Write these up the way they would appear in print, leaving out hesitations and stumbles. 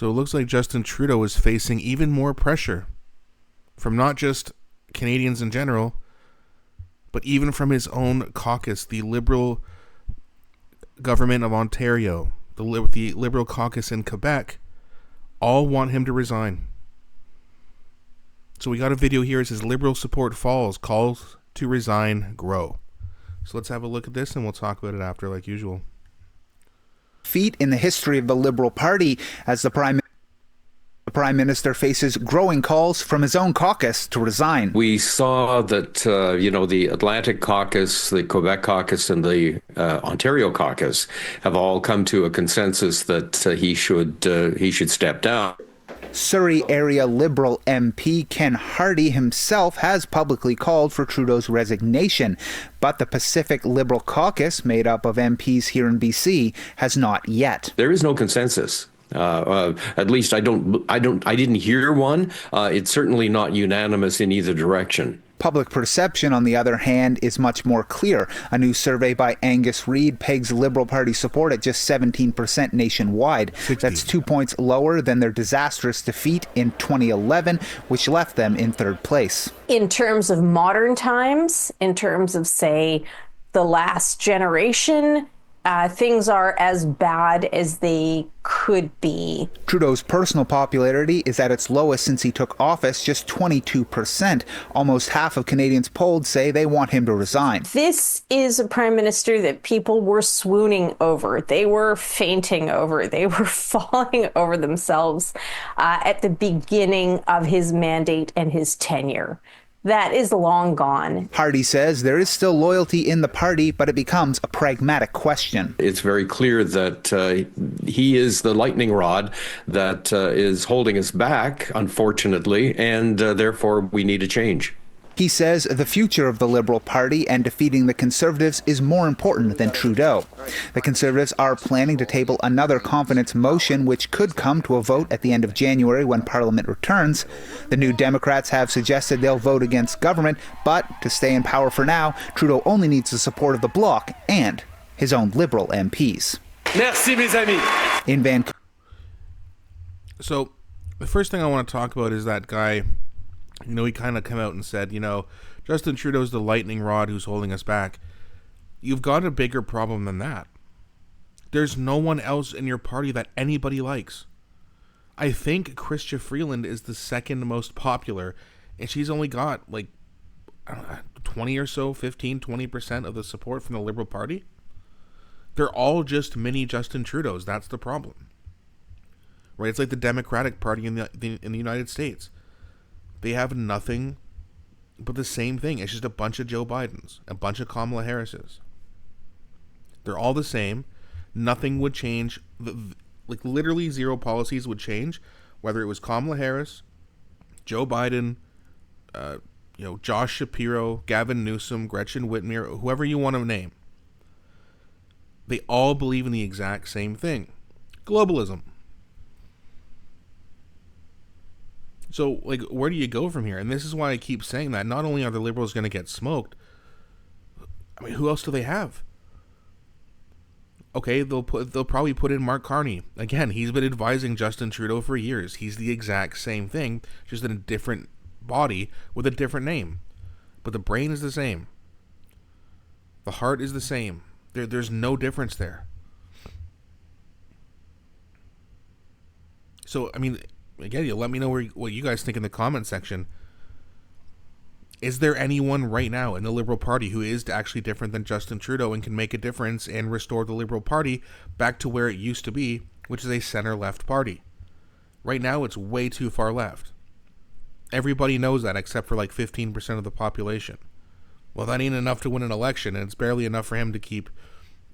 So it looks like Justin Trudeau is facing even more pressure from not just Canadians in general, but even from his own caucus, the Liberal government of Ontario, the Liberal caucus in Quebec, all want him to resign. So we got a video here. It says Liberal support falls, calls to resign grow. So let's have a look at this and we'll talk about it after like usual. Feat in the history of the Liberal Party as the Prime Minister faces growing calls from his own caucus to resign. We saw that, the Atlantic caucus, the Quebec caucus, and the Ontario caucus have all come to a consensus that he should step down. Surrey area Liberal MP Ken Hardy himself has publicly called for Trudeau's resignation, but the Pacific Liberal caucus, made up of MPs here in BC, has not yet. There is no consensus. At least I didn't hear one. It's certainly not unanimous in either direction. Public perception, on the other hand, is much more clear. A new survey by Angus Reid pegs Liberal Party support at just 17% nationwide. 60. That's 2 points lower than their disastrous defeat in 2011, which left them in third place. In terms of modern times, in terms of, say, the last generation, things are as bad as they could be. Trudeau's personal popularity is at its lowest since he took office, just 22%. Almost half of Canadians polled say they want him to resign. This is a prime minister that people were swooning over. They were fainting over. They were falling over themselves at the beginning of his mandate and his tenure. That is long gone. Hardy says there is still loyalty in the party, but it becomes a pragmatic question. It's very clear that he is the lightning rod that is holding us back, unfortunately, and therefore we need a change. He says the future of the Liberal Party and defeating the Conservatives is more important than Trudeau. The Conservatives are planning to table another confidence motion which could come to a vote at the end of January when Parliament returns. The New Democrats have suggested they'll vote against government, but to stay in power for now, Trudeau only needs the support of the Bloc and his own Liberal MPs. Merci, mes amis. In Vancouver. So the first thing I want to talk about is that guy. He kind of came out and said, Justin Trudeau's the lightning rod who's holding us back. You've got a bigger problem than that. There's no one else in your party that anybody likes. I think Chrystia Freeland is the second most popular, and she's only got, 20 or so, 15, 20% of the support from the Liberal Party. They're all just mini Justin Trudeaus. That's the problem. Right? It's like the Democratic Party in the United States. They have nothing but the same thing. It's just a bunch of Joe Bidens, a bunch of Kamala Harrises. They're all the same. Nothing would change. Literally zero policies would change, whether it was Kamala Harris, Joe Biden, Josh Shapiro, Gavin Newsom, Gretchen Whitmer, whoever you want to name. They all believe in the exact same thing. Globalism. So, where do you go from here? And this is why I keep saying that. Not only are the Liberals going to get smoked, I mean, who else do they have? Okay, they'll probably put in Mark Carney. Again, he's been advising Justin Trudeau for years. He's the exact same thing, just in a different body with a different name. But the brain is the same. The heart is the same. There's no difference there. So, I mean, again, you let me know what you guys think in the comment section. Is there anyone right now in the Liberal Party who is actually different than Justin Trudeau and can make a difference and restore the Liberal Party back to where it used to be, which is a center-left party? Right now, it's way too far left. Everybody knows that except for 15% of the population. Well, that ain't enough to win an election, and it's barely enough for him to keep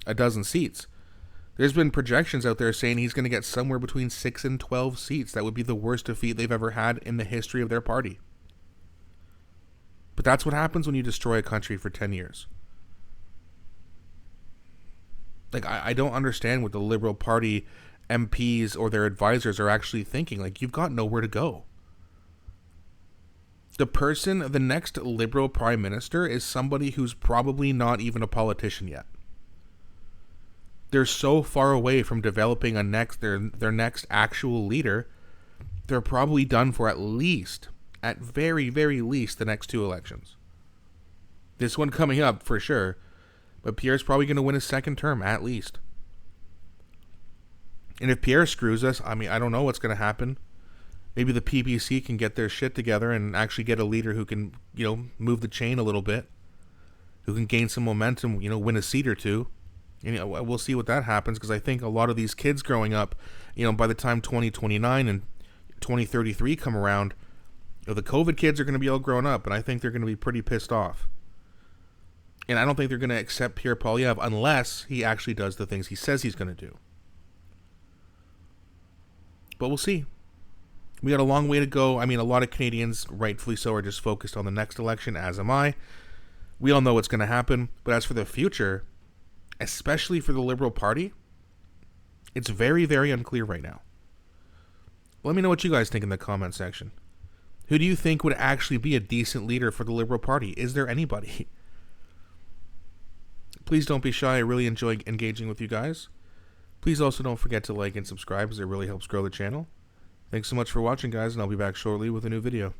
a dozen seats. There's been projections out there saying he's going to get somewhere between 6 and 12 seats. That would be the worst defeat they've ever had in the history of their party. But that's what happens when you destroy a country for 10 years. I don't understand what the Liberal Party MPs or their advisors are actually thinking. You've got nowhere to go. The next Liberal Prime Minister is somebody who's probably not even a politician yet. they're so far away from developing their next actual leader. They're probably done for at very, very least, the next 2 elections. This one coming up for sure, but Pierre's probably going to win his second term at least. And if Pierre screws us, I mean, I don't know what's going to happen. Maybe the PPC can get their shit together and actually get a leader who can, move the chain a little bit, who can gain some momentum, win a seat or two. And we'll see what that happens, because I think a lot of these kids growing up, by the time 2029 and 2033 come around, the COVID kids are going to be all grown up, and I think they're going to be pretty pissed off. And I don't think they're going to accept Pierre Poilievre unless he actually does the things he says he's going to do. But we'll see. We got a long way to go. I mean, a lot of Canadians, rightfully so, are just focused on the next election, as am I. We all know what's going to happen. But as for the future, especially for the Liberal Party, it's very, very unclear right now. Let me know what you guys think in the comment section. Who do you think would actually be a decent leader for the Liberal Party? Is there anybody? Please don't be shy. I really enjoy engaging with you guys. Please also don't forget to like and subscribe, as it really helps grow the channel. Thanks so much for watching, guys, and I'll be back shortly with a new video.